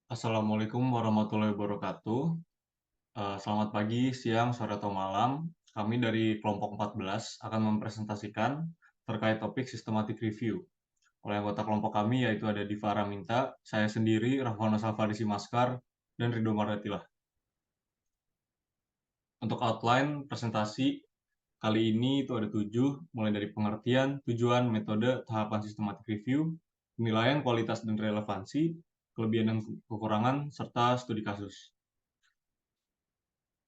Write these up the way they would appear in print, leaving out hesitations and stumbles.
Assalamualaikum warahmatullahi wabarakatuh. Selamat pagi, siang, sore, atau malam. Kami dari kelompok 14 akan mempresentasikan terkait topik systematic review. Oleh anggota kelompok kami yaitu ada Diva Raminta, saya sendiri, Rahwana Safarisi Maskar, dan Ridho Maratilah. Untuk outline presentasi kali ini itu ada 7, mulai dari pengertian, tujuan, metode, tahapan systematic review, penilaian kualitas dan relevansi, kelebihan dan kekurangan, serta studi kasus.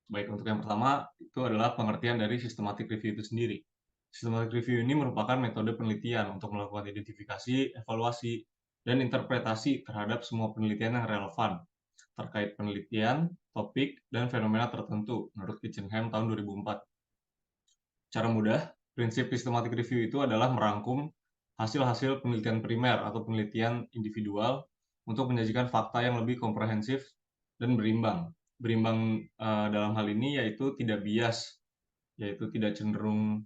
Baik, untuk yang pertama, itu adalah pengertian dari systematic review itu sendiri. Systematic review ini merupakan metode penelitian untuk melakukan identifikasi, evaluasi, dan interpretasi terhadap semua penelitian yang relevan terkait penelitian, topik, dan fenomena tertentu menurut Kitchenham tahun 2004. Cara mudah, prinsip systematic review itu adalah merangkum hasil-hasil penelitian primer atau penelitian individual untuk menyajikan fakta yang lebih komprehensif dan berimbang. Berimbang dalam hal ini yaitu tidak bias, yaitu tidak cenderung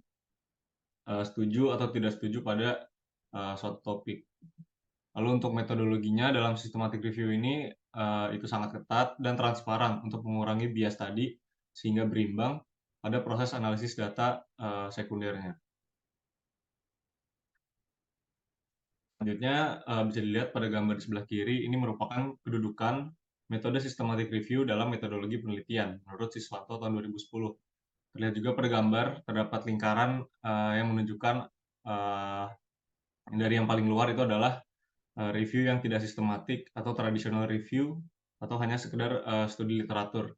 setuju atau tidak setuju pada suatu topik. Lalu untuk metodologinya dalam systematic review ini itu sangat ketat dan transparan untuk mengurangi bias tadi sehingga berimbang pada proses analisis data sekundernya. Selanjutnya bisa dilihat pada gambar di sebelah kiri, ini merupakan kedudukan metode systematic review dalam metodologi penelitian menurut Siswanto tahun 2010. Terlihat juga pada gambar terdapat lingkaran yang menunjukkan uh, dari yang paling luar itu adalah review yang tidak sistematik atau traditional review atau hanya sekedar studi literatur.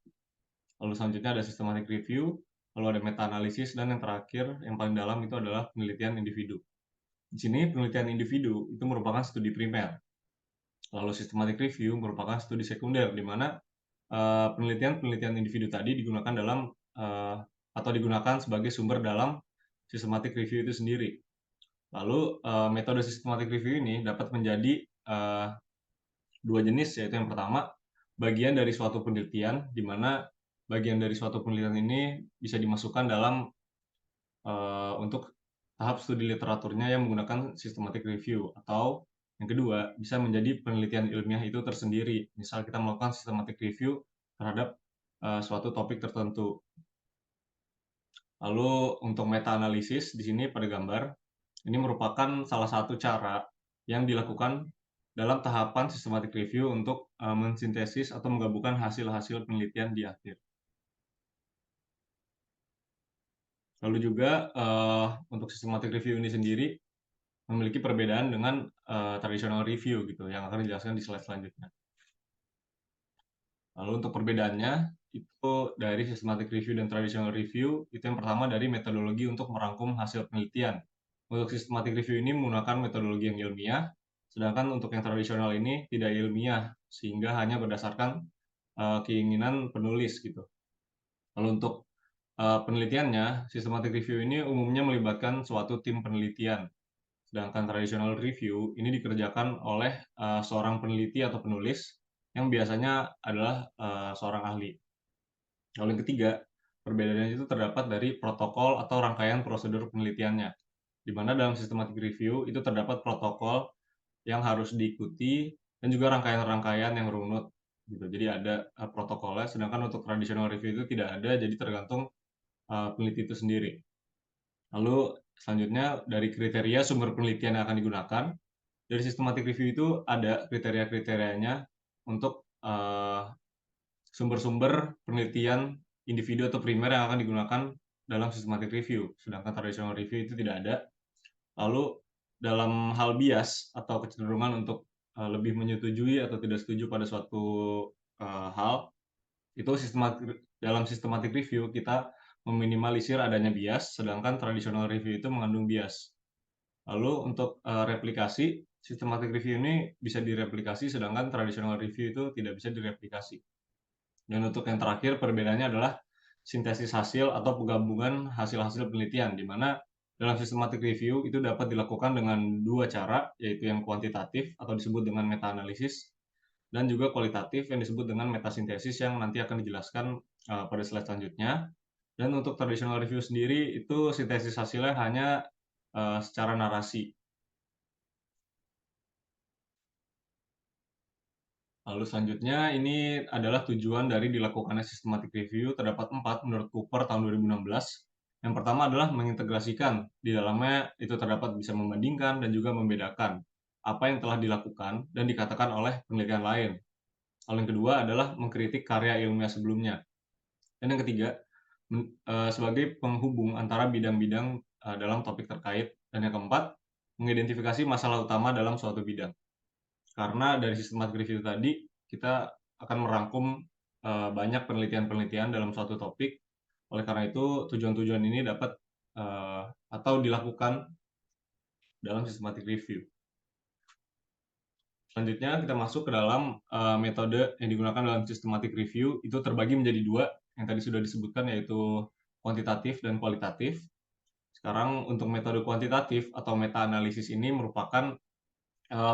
Lalu selanjutnya ada systematic review, lalu ada meta-analisis, dan yang terakhir yang paling dalam itu adalah penelitian individu. Di sini penelitian individu itu merupakan studi primer. Lalu systematic review merupakan studi sekunder di mana penelitian-penelitian individu tadi digunakan dalam atau digunakan sebagai sumber dalam systematic review itu sendiri. Lalu metode systematic review ini dapat menjadi dua jenis, yaitu yang pertama bagian dari suatu penelitian, di mana bagian dari suatu penelitian ini bisa dimasukkan dalam untuk tahap studi literaturnya yang menggunakan systematic review, atau yang kedua bisa menjadi penelitian ilmiah itu tersendiri. Misal kita melakukan systematic review terhadap suatu topik tertentu. Lalu untuk meta-analisis di sini pada gambar, ini merupakan salah satu cara yang dilakukan dalam tahapan systematic review untuk mensintesis atau menggabungkan hasil-hasil penelitian di akhir. Lalu juga untuk systematic review ini sendiri memiliki perbedaan dengan traditional review gitu, yang akan dijelaskan di slide selanjutnya. Lalu untuk perbedaannya, itu dari systematic review dan traditional review, itu yang pertama dari metodologi untuk merangkum hasil penelitian. Untuk systematic review ini menggunakan metodologi yang ilmiah, sedangkan untuk yang tradisional ini tidak ilmiah, sehingga hanya berdasarkan keinginan penulis gitu. Lalu untuk penelitiannya, systematic review ini umumnya melibatkan suatu tim penelitian, sedangkan traditional review ini dikerjakan oleh seorang peneliti atau penulis yang biasanya adalah seorang ahli. Lalu yang ketiga, perbedaannya itu terdapat dari protokol atau rangkaian prosedur penelitiannya, di mana dalam systematic review itu terdapat protokol yang harus diikuti dan juga rangkaian-rangkaian yang runut gitu. Jadi ada protokolnya, sedangkan untuk traditional review itu tidak ada, jadi tergantung peneliti itu sendiri. Lalu selanjutnya dari kriteria sumber penelitian yang akan digunakan, dari systematic review itu ada kriteria-kriterianya untuk sumber-sumber penelitian individu atau primer yang akan digunakan dalam systematic review, sedangkan traditional review itu tidak ada. Lalu dalam hal bias atau kecenderungan untuk lebih menyetujui atau tidak setuju pada suatu hal, itu dalam systematic review kita meminimalisir adanya bias, sedangkan traditional review itu mengandung bias. Lalu untuk replikasi, systematic review ini bisa direplikasi, sedangkan traditional review itu tidak bisa direplikasi. Dan untuk yang terakhir, perbedaannya adalah sintesis hasil atau penggabungan hasil-hasil penelitian, di mana dalam systematic review itu dapat dilakukan dengan dua cara, yaitu yang kuantitatif atau disebut dengan meta-analisis, dan juga kualitatif yang disebut dengan metasintesis yang nanti akan dijelaskan pada slide selanjutnya. Dan untuk traditional review sendiri itu sintesis hasilnya hanya secara narasi. Lalu selanjutnya ini adalah tujuan dari dilakukannya systematic review, terdapat 4 menurut Cooper tahun 2016. Yang pertama adalah mengintegrasikan, di dalamnya itu terdapat bisa membandingkan dan juga membedakan apa yang telah dilakukan dan dikatakan oleh penelitian lain. Lalu yang kedua adalah mengkritik karya ilmiah sebelumnya. Dan yang ketiga, sebagai penghubung antara bidang-bidang dalam topik terkait. Dan yang keempat, mengidentifikasi masalah utama dalam suatu bidang. Karena dari systematic review tadi, kita akan merangkum banyak penelitian-penelitian dalam suatu topik. Oleh karena itu, tujuan-tujuan ini dapat atau dilakukan dalam systematic review. Selanjutnya kita masuk ke dalam metode yang digunakan dalam systematic review. Itu terbagi menjadi dua, yang tadi sudah disebutkan, yaitu kuantitatif dan kualitatif. Sekarang untuk metode kuantitatif atau meta-analisis ini merupakan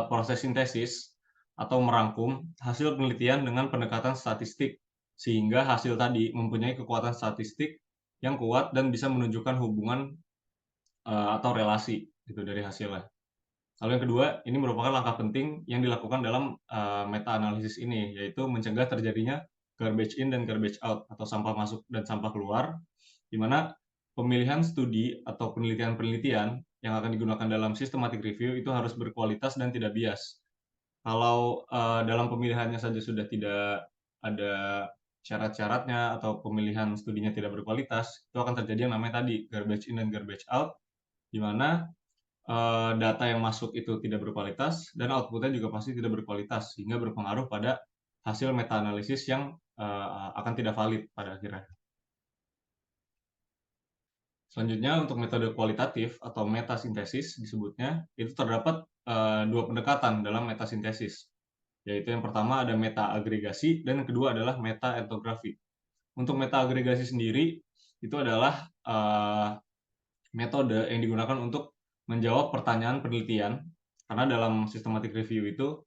proses sintesis atau merangkum hasil penelitian dengan pendekatan statistik, sehingga hasil tadi mempunyai kekuatan statistik yang kuat dan bisa menunjukkan hubungan atau relasi gitu dari hasilnya. Lalu yang kedua, ini merupakan langkah penting yang dilakukan dalam meta-analisis ini, yaitu mencegah terjadinya garbage in dan garbage out atau sampah masuk dan sampah keluar, di mana pemilihan studi atau penelitian-penelitian yang akan digunakan dalam systematic review itu harus berkualitas dan tidak bias. Kalau dalam pemilihannya saja sudah tidak ada syarat-syaratnya atau pemilihan studinya tidak berkualitas, itu akan terjadi yang namanya tadi garbage in dan garbage out, di mana data yang masuk itu tidak berkualitas dan outputnya juga pasti tidak berkualitas, sehingga berpengaruh pada hasil meta-analisis yang akan tidak valid pada akhirnya. Selanjutnya untuk metode kualitatif atau metasintesis disebutnya, itu terdapat dua pendekatan dalam metasintesis, yaitu yang pertama ada meta-agregasi dan yang kedua adalah meta-etnografi. Untuk meta-agregasi sendiri, itu adalah metode yang digunakan untuk menjawab pertanyaan penelitian, karena dalam systematic review itu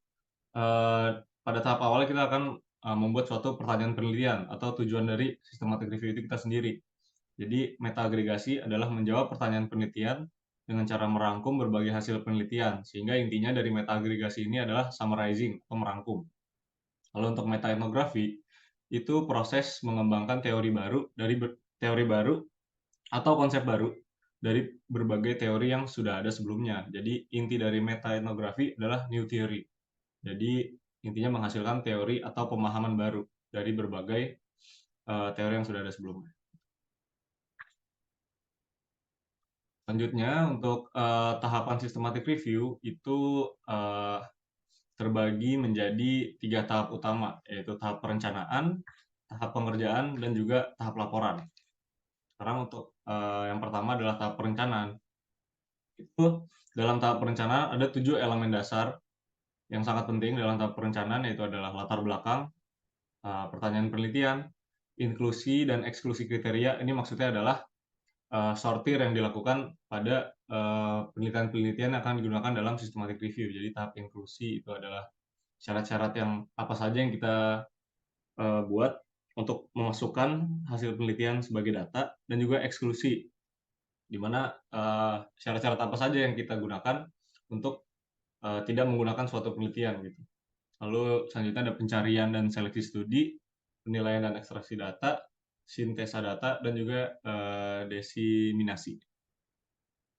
pada tahap awal kita akan membuat suatu pertanyaan penelitian atau tujuan dari systematic review itu kita sendiri. Jadi meta-agregasi adalah menjawab pertanyaan penelitian dengan cara merangkum berbagai hasil penelitian, sehingga intinya dari meta-agregasi ini adalah summarizing atau merangkum. Lalu untuk meta-etnografi, itu proses mengembangkan teori baru atau konsep baru dari berbagai teori yang sudah ada sebelumnya. Jadi inti dari meta-etnografi adalah new theory. Jadi intinya menghasilkan teori atau pemahaman baru dari berbagai teori yang sudah ada sebelumnya. Selanjutnya untuk tahapan systematic review itu terbagi menjadi 3 tahap utama, yaitu tahap perencanaan, tahap pengerjaan, dan juga tahap laporan. Sekarang untuk yang pertama adalah tahap perencanaan. Itu dalam tahap perencanaan ada 7 elemen dasar yang sangat penting dalam tahap perencanaan, yaitu adalah latar belakang, pertanyaan penelitian, inklusi dan eksklusi kriteria. Ini maksudnya adalah sortir yang dilakukan pada penelitian-penelitian yang akan digunakan dalam systematic review. Jadi tahap inklusi itu adalah syarat-syarat yang apa saja yang kita buat untuk memasukkan hasil penelitian sebagai data, dan juga eksklusi, di mana syarat-syarat apa saja yang kita gunakan untuk tidak menggunakan suatu penelitian gitu. Lalu selanjutnya ada pencarian dan seleksi studi, penilaian dan ekstraksi data, sintesa data, dan juga desiminasi.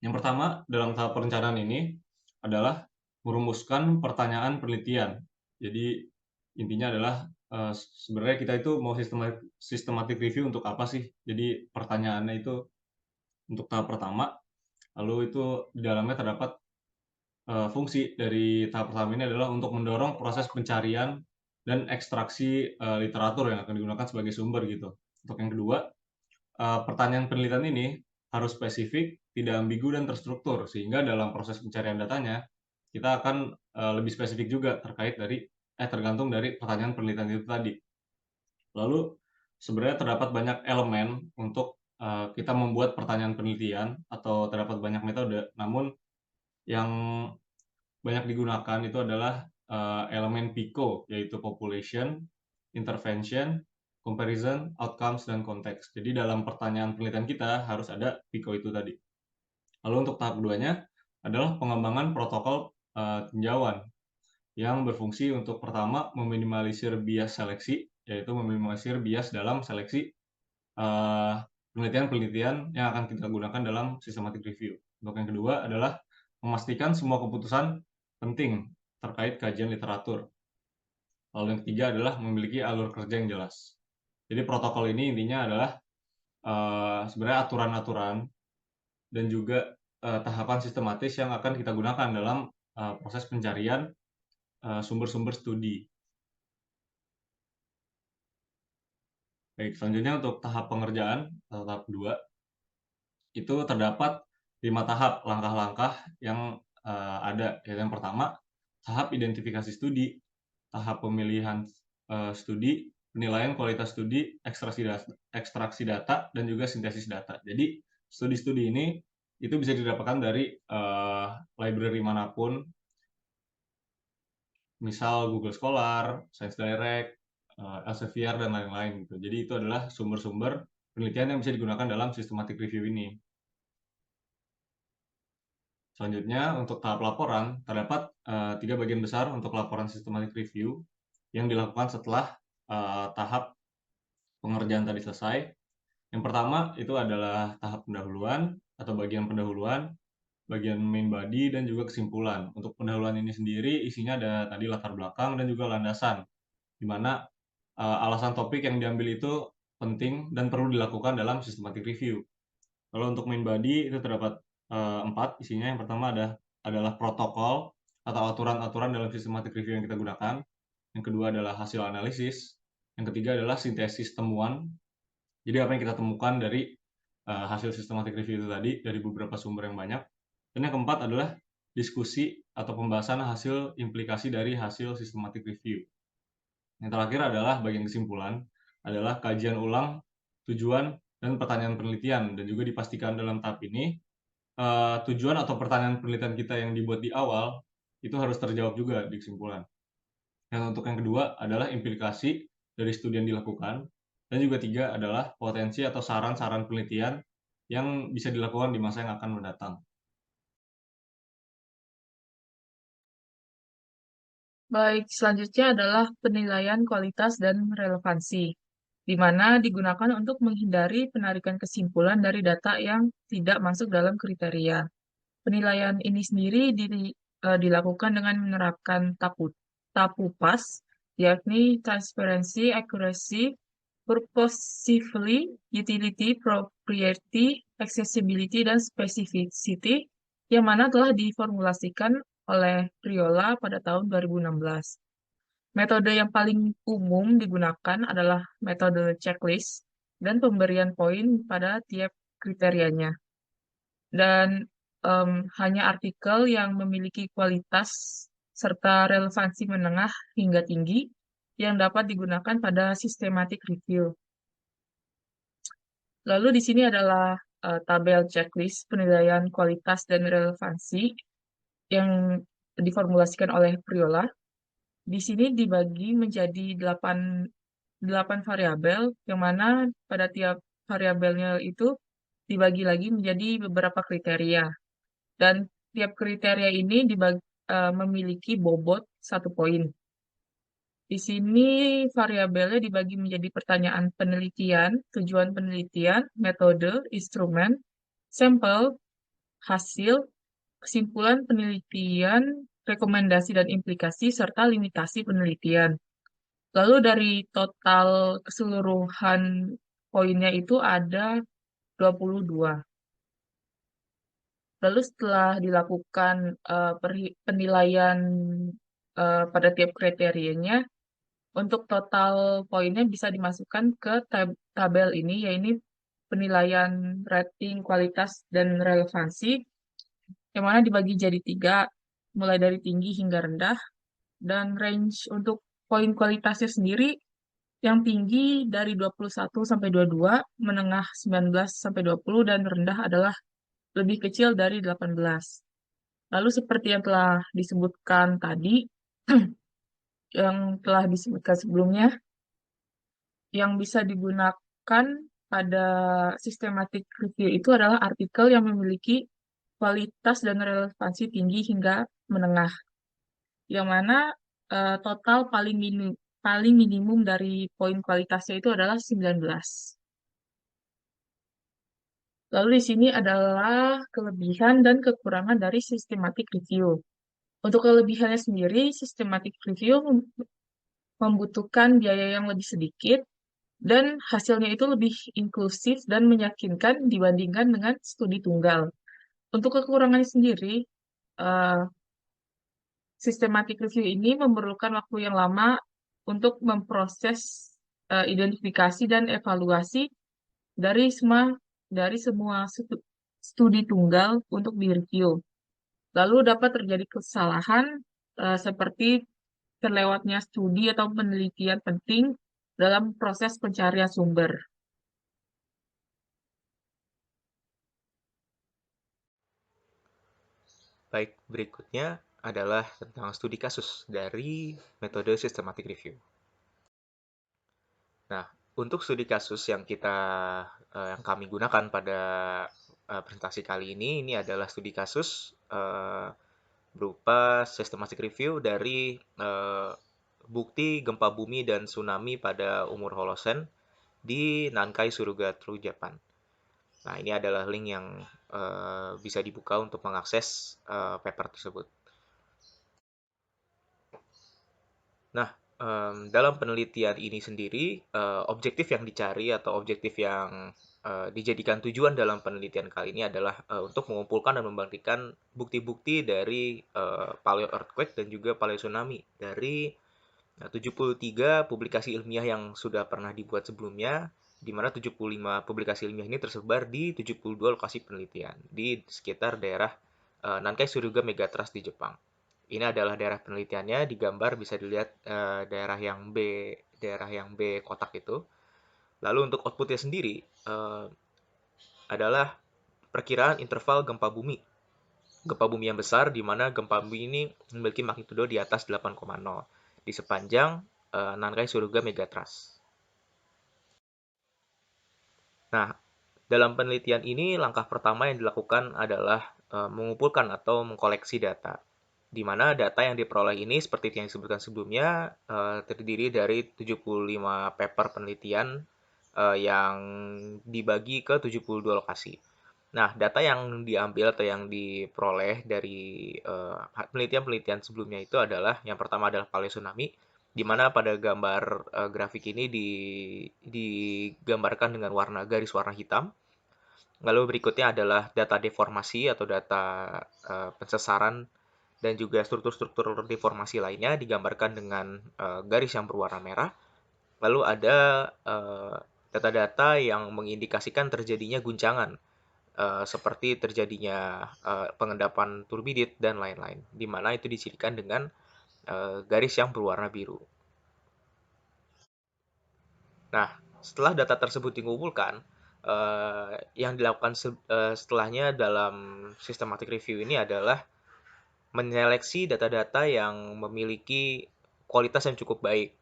Yang pertama dalam tahap perencanaan ini adalah merumuskan pertanyaan penelitian. Jadi intinya adalah sebenarnya kita itu mau systematic review untuk apa sih? Jadi pertanyaannya itu untuk tahap pertama, lalu itu di dalamnya terdapat fungsi dari tahap pertama ini adalah untuk mendorong proses pencarian dan ekstraksi literatur yang akan digunakan sebagai sumber gitu. Untuk yang kedua, pertanyaan penelitian ini harus spesifik, tidak ambigu dan terstruktur, sehingga dalam proses pencarian datanya kita akan lebih spesifik juga tergantung dari pertanyaan penelitian itu tadi. Lalu sebenarnya terdapat banyak elemen untuk kita membuat pertanyaan penelitian atau terdapat banyak metode, namun yang banyak digunakan itu adalah elemen PICO, yaitu population, intervention, comparison, outcomes, dan konteks. Jadi dalam pertanyaan penelitian kita harus ada PICO itu tadi. Lalu untuk tahap keduanya adalah pengembangan protokol tinjauan. yang berfungsi untuk pertama meminimalisir bias seleksi, yaitu meminimalisir bias dalam seleksi penelitian-penelitian yang akan kita gunakan dalam systematic review. Untuk yang kedua adalah memastikan semua keputusan penting terkait kajian literatur. Lalu yang ketiga adalah memiliki alur kerja yang jelas. Jadi protokol ini intinya adalah sebenarnya aturan-aturan dan juga tahapan sistematis yang akan kita gunakan dalam proses pencarian sumber-sumber studi. Baik, selanjutnya untuk tahap pengerjaan atau tahap 2 itu terdapat 5 tahap langkah-langkah yang ada. Yaitu yang pertama, tahap identifikasi studi, tahap pemilihan studi, penilaian kualitas studi, ekstraksi data, dan juga sintesis data. Jadi studi-studi ini itu bisa didapatkan dari library manapun, misal Google Scholar, Science Direct, Elsevier, dan lain-lain gitu. Jadi itu adalah sumber-sumber penelitian yang bisa digunakan dalam systematic review ini. Selanjutnya, untuk tahap laporan, terdapat 3 bagian besar untuk laporan systematic review yang dilakukan setelah tahap pengerjaan tadi selesai. Yang pertama itu adalah tahap pendahuluan atau bagian pendahuluan, bagian main body, dan juga kesimpulan. Untuk pendahuluan ini sendiri isinya ada tadi latar belakang dan juga landasan, di mana alasan topik yang diambil itu penting dan perlu dilakukan dalam systematic review. Kalau untuk main body itu terdapat 4 isinya. Yang pertama adalah protokol atau aturan-aturan dalam systematic review yang kita gunakan. Yang kedua adalah hasil analisis. Yang ketiga adalah sintesis temuan. Jadi apa yang kita temukan dari hasil systematic review itu tadi dari beberapa sumber yang banyak. Dan yang keempat adalah diskusi atau pembahasan hasil implikasi dari hasil systematic review. Yang terakhir adalah bagian kesimpulan, adalah kajian ulang tujuan dan pertanyaan penelitian, dan juga dipastikan dalam tahap ini tujuan atau pertanyaan penelitian kita yang dibuat di awal itu harus terjawab juga di kesimpulan. Dan untuk yang kedua adalah implikasi dari studi yang dilakukan, dan juga tiga adalah potensi atau saran-saran penelitian yang bisa dilakukan di masa yang akan mendatang. Baik, selanjutnya adalah penilaian kualitas dan relevansi, di mana digunakan untuk menghindari penarikan kesimpulan dari data yang tidak masuk dalam kriteria. Penilaian ini sendiri dilakukan dengan menerapkan TAPUPAS, yakni Transparency, Accuracy, Purposefully, Utility, Propriety, Accessibility, dan Specificity, yang mana telah diformulasikan oleh Priola pada tahun 2016. Metode yang paling umum digunakan adalah metode checklist dan pemberian poin pada tiap kriterianya. Dan hanya artikel yang memiliki kualitas serta relevansi menengah hingga tinggi yang dapat digunakan pada systematic review. Lalu di sini adalah tabel checklist penilaian kualitas dan relevansi yang diformulasikan oleh Priola. Di sini dibagi menjadi 8 variabel, yang mana pada tiap variabelnya itu dibagi lagi menjadi beberapa kriteria. Dan tiap kriteria ini memiliki bobot 1 poin. Di sini variabelnya dibagi menjadi pertanyaan penelitian, tujuan penelitian, metode, instrumen, sampel, hasil, kesimpulan penelitian, rekomendasi dan implikasi, serta limitasi penelitian. Lalu dari total keseluruhan poinnya itu ada 22. Lalu setelah dilakukan penilaian pada tiap kriterianya, untuk total poinnya bisa dimasukkan ke tabel ini, yaitu penilaian rating, kualitas, dan relevansi, yang mana dibagi jadi 3, mulai dari tinggi hingga rendah, dan range untuk poin kualitasnya sendiri, yang tinggi dari 21 sampai 22, menengah 19 sampai 20, dan rendah adalah lebih kecil dari 18. Lalu seperti yang telah disebutkan tadi, yang telah disebutkan sebelumnya, yang bisa digunakan pada systematic review itu adalah artikel yang memiliki kualitas dan relevansi tinggi hingga menengah. Yang mana total paling minimum dari poin kualitasnya itu adalah 19. Lalu di sini adalah kelebihan dan kekurangan dari systematic review. Untuk kelebihannya sendiri, systematic review membutuhkan biaya yang lebih sedikit dan hasilnya itu lebih inklusif dan meyakinkan dibandingkan dengan studi tunggal. Untuk kekurangannya sendiri, eh, systematic review ini memerlukan waktu yang lama untuk memproses identifikasi dan evaluasi dari semua studi tunggal untuk direview. Lalu dapat terjadi kesalahan seperti terlewatnya studi atau penelitian penting dalam proses pencarian sumber. Baik, berikutnya adalah tentang studi kasus dari metode systematic review. Nah, untuk studi kasus yang kami gunakan pada presentasi kali ini adalah studi kasus berupa systematic review dari bukti gempa bumi dan tsunami pada umur Holosen di Nankai Suruga-tru, Jepang. Nah, ini adalah link yang bisa dibuka untuk mengakses paper tersebut. Nah, dalam penelitian ini sendiri, objektif yang dicari atau objektif yang dijadikan tujuan dalam penelitian kali ini adalah untuk mengumpulkan dan membuktikan bukti-bukti dari paleo earthquake dan juga paleo tsunami dari 73 publikasi ilmiah yang sudah pernah dibuat sebelumnya, di mana 75 publikasi ilmiah ini tersebar di 72 lokasi penelitian di sekitar daerah Nankai Suruga Megatrust di Jepang. Ini adalah daerah penelitiannya, di gambar bisa dilihat daerah yang B kotak itu. Lalu untuk outputnya sendiri adalah perkiraan interval gempa bumi. Gempa bumi yang besar, di mana gempa bumi ini memiliki magnitudo di atas 8,0 di sepanjang Nankai Suruga Megatrust. Nah, dalam penelitian ini langkah pertama yang dilakukan adalah mengumpulkan atau mengkoleksi data. Di mana data yang diperoleh ini seperti yang disebutkan sebelumnya terdiri dari 75 paper penelitian yang dibagi ke 72 lokasi. Nah, data yang diambil atau yang diperoleh dari penelitian-penelitian sebelumnya itu adalah yang pertama adalah paleo tsunami, di mana pada gambar grafik ini digambarkan dengan garis warna hitam. Lalu berikutnya adalah data deformasi atau data pensesaran dan juga struktur-struktur deformasi lainnya digambarkan dengan garis yang berwarna merah. Lalu ada data-data yang mengindikasikan terjadinya guncangan seperti terjadinya pengendapan turbidit dan lain-lain, di mana itu dicirikan dengan garis yang berwarna biru. Nah, setelah data tersebut dikumpulkan, yang dilakukan setelahnya dalam systematic review ini adalah menyeleksi data-data yang memiliki kualitas yang cukup baik,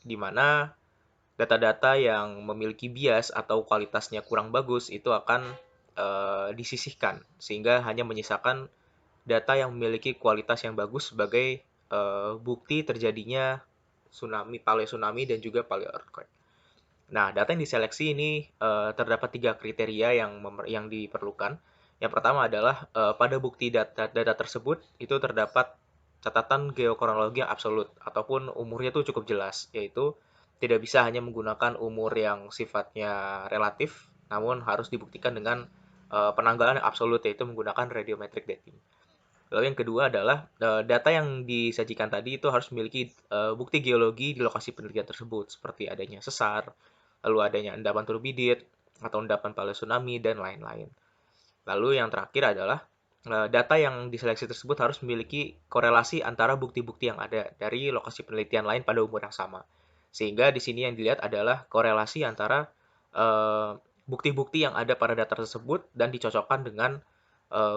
di mana data-data yang memiliki bias atau kualitasnya kurang bagus itu akan disisihkan, sehingga hanya menyisakan data yang memiliki kualitas yang bagus sebagai bukti terjadinya paleo tsunami dan juga paleo earthquake. Nah, data yang diseleksi ini terdapat 3 kriteria yang diperlukan. Yang pertama adalah pada bukti data tersebut itu terdapat catatan geokronologi yang absolut ataupun umurnya itu cukup jelas, yaitu tidak bisa hanya menggunakan umur yang sifatnya relatif, namun harus dibuktikan dengan penanggalan yang absolut, yaitu menggunakan radiometric dating. Lalu yang kedua adalah data yang disajikan tadi itu harus memiliki bukti geologi di lokasi penelitian tersebut, seperti adanya sesar, lalu adanya endapan turbidit, atau endapan paleo tsunami, dan lain-lain. Lalu yang terakhir adalah data yang diseleksi tersebut harus memiliki korelasi antara bukti-bukti yang ada dari lokasi penelitian lain pada umur yang sama. Sehingga di sini yang dilihat adalah korelasi antara bukti-bukti yang ada pada data tersebut dan dicocokkan dengan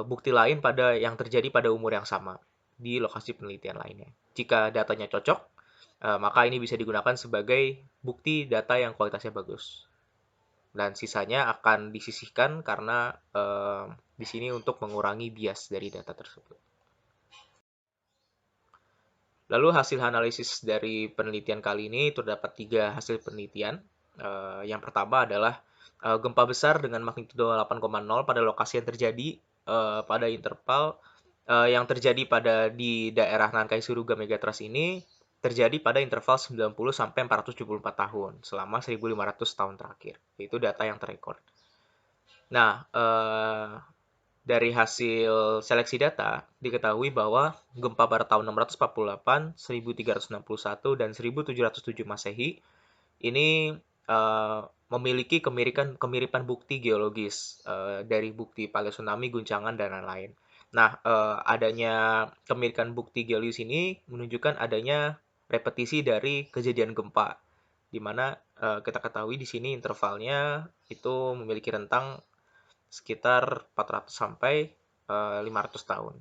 bukti lain yang terjadi pada umur yang sama di lokasi penelitian lainnya. Jika datanya cocok, maka ini bisa digunakan sebagai bukti data yang kualitasnya bagus. Dan sisanya akan disisihkan karena di sini untuk mengurangi bias dari data tersebut. Lalu hasil analisis dari penelitian kali ini terdapat 3 hasil penelitian. Yang pertama adalah gempa besar dengan magnitudo 8,0 pada lokasi yang terjadi pada interval yang terjadi di daerah Nankai Suruga Megatrust ini terjadi pada interval 90 sampai 474 tahun selama 1.500 tahun terakhir. Itu data yang terrekord. Nah, dari hasil seleksi data, diketahui bahwa gempa pada tahun 648, 1361, dan 1707 Masehi ini memiliki kemiripan bukti geologis dari bukti paleontologi, guncangan, dan lain-lain. Nah, adanya kemiripan bukti geologis ini menunjukkan adanya repetisi dari kejadian gempa, di mana kita ketahui di sini intervalnya itu memiliki rentang sekitar 400 sampai 500 tahun.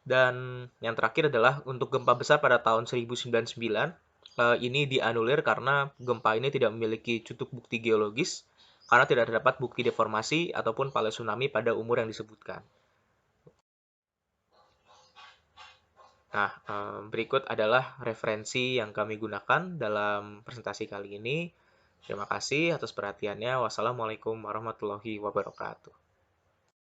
Dan yang terakhir adalah untuk gempa besar pada tahun 1099, ini dianulir karena gempa ini tidak memiliki cukup bukti geologis karena tidak terdapat bukti deformasi ataupun paleosunami pada umur yang disebutkan. Nah, berikut adalah referensi yang kami gunakan dalam presentasi kali ini. Terima kasih atas perhatiannya. Wassalamualaikum warahmatullahi wabarakatuh.